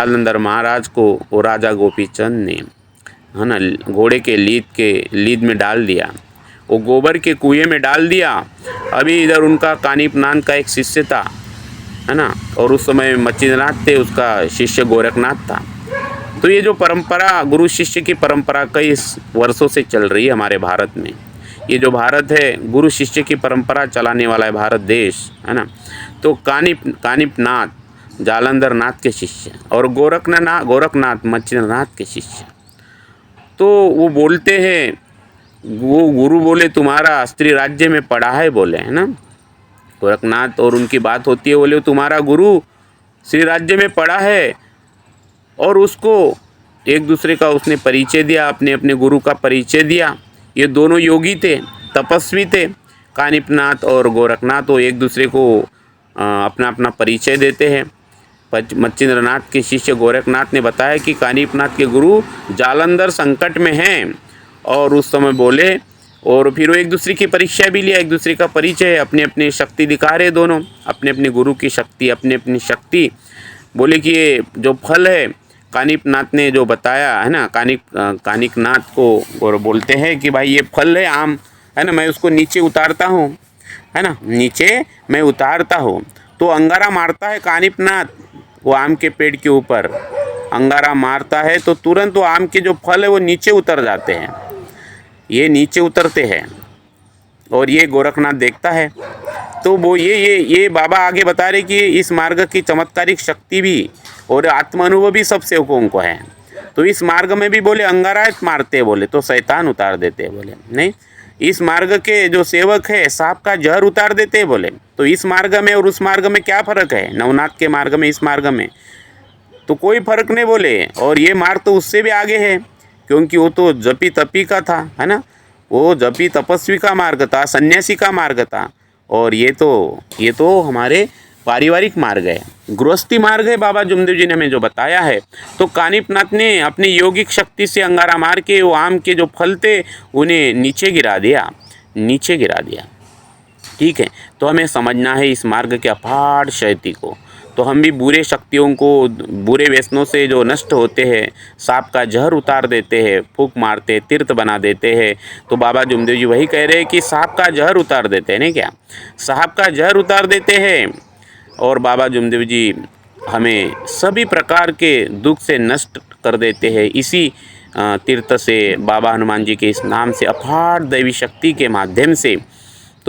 जालंधर महाराज को वो राजा गोपीचंद ने, है ना, घोड़े के लीद में डाल दिया, वो गोबर के कुएं में डाल दिया। अभी इधर उनका कानिप नाथ का एक शिष्य था, है ना, और उस समय मच्छिंद्रनाथ थे, उसका शिष्य गोरखनाथ था। तो ये जो परंपरा, गुरु शिष्य की परंपरा कई वर्षों से चल रही है हमारे भारत में। ये जो भारत है, गुरु शिष्य की परंपरा चलाने वाला है भारत देश, है ना। तो कानिप नाथ जालंधर नाथ के शिष्य और गोरखनाथ मच्छिंद्रनाथ के शिष्य। तो वो बोलते हैं, वो गुरु बोले तुम्हारा स्त्री राज्य में पड़ा है, बोले, है ना, गोरखनाथ, और उनकी बात होती है, बोले तुम्हारा गुरु श्री राज्य में पड़ा है। और उसको एक दूसरे का उसने परिचय दिया, अपने अपने गुरु का परिचय दिया। ये दोनों योगी थे, तपस्वी थे, कानिपनाथ और गोरखनाथ। वो एक दूसरे को अपना अपना परिचय देते हैं। मच्छिंद्रनाथ के शिष्य गोरखनाथ ने बताया कि कानिपनाथ के गुरु जालंधर संकट में हैं, और उस समय बोले, और फिर वो एक दूसरे की परीक्षा भी लिया, एक दूसरे का परिचय, अपनी अपनी शक्ति दिखा रहे दोनों, अपने अपने गुरु की शक्ति, अपनी अपनी शक्ति। बोले कि ये जो फल है कानिपनाथ ने जो बताया, है ना, कानिकनाथ को, और बोलते हैं कि भाई ये फल है आम, है ना, मैं उसको नीचे उतारता हूँ, है ना, नीचे मैं उतारता हूँ। तो अंगारा मारता है कानिपनाथ, वो आम के पेड़ के ऊपर अंगारा मारता है, तो तुरंत वो आम के जो फल है वो नीचे उतर जाते हैं, ये नीचे उतरते हैं। और ये गोरखनाथ देखता है। तो वो ये बाबा आगे बता रहे कि इस मार्ग की चमत्कारिक शक्ति भी और आत्म अनुभव भी सब सेवकों को है। तो इस मार्ग में भी बोले अंगारा मारते, बोले तो शैतान उतार देते, बोले नहीं, इस मार्ग के जो सेवक है सांप का जहर उतार देते, बोले। तो इस मार्ग में और उस मार्ग में क्या फ़र्क है, नवनाथ के मार्ग में इस मार्ग में तो कोई फ़र्क नहीं, बोले। और ये मार्ग तो उससे भी आगे है, क्योंकि वो तो जपी तपी का था, है ना, वो जपी तपस्वी का मार्ग था, सन्यासी का मार्ग था। और ये तो हमारे पारिवारिक मार्ग है, गृहस्थी मार्ग है, बाबा जुमदेव जी ने हमें जो बताया है। तो कानिपनाथ ने अपनी यौगिक शक्ति से अंगारा मार के वो आम के जो फल थे उन्हें नीचे गिरा दिया। ठीक है, तो हमें समझना है इस मार्ग के अपार शक्ति को। तो हम भी बुरे शक्तियों को, बुरे व्यसनों से जो नष्ट होते हैं, सांप का जहर उतार देते हैं, फूंक मारते, तीर्थ बना देते हैं। तो बाबा जुमदेव जी वही कह रहे हैं कि सांप का जहर उतार देते हैं, नहीं क्या, सांप का जहर उतार देते हैं। और बाबा जुमदेव जी हमें सभी प्रकार के दुख से नष्ट कर देते हैं। इसी तीर्थ से, बाबा हनुमान जी के इस नाम से, अपार दैवी शक्ति के माध्यम से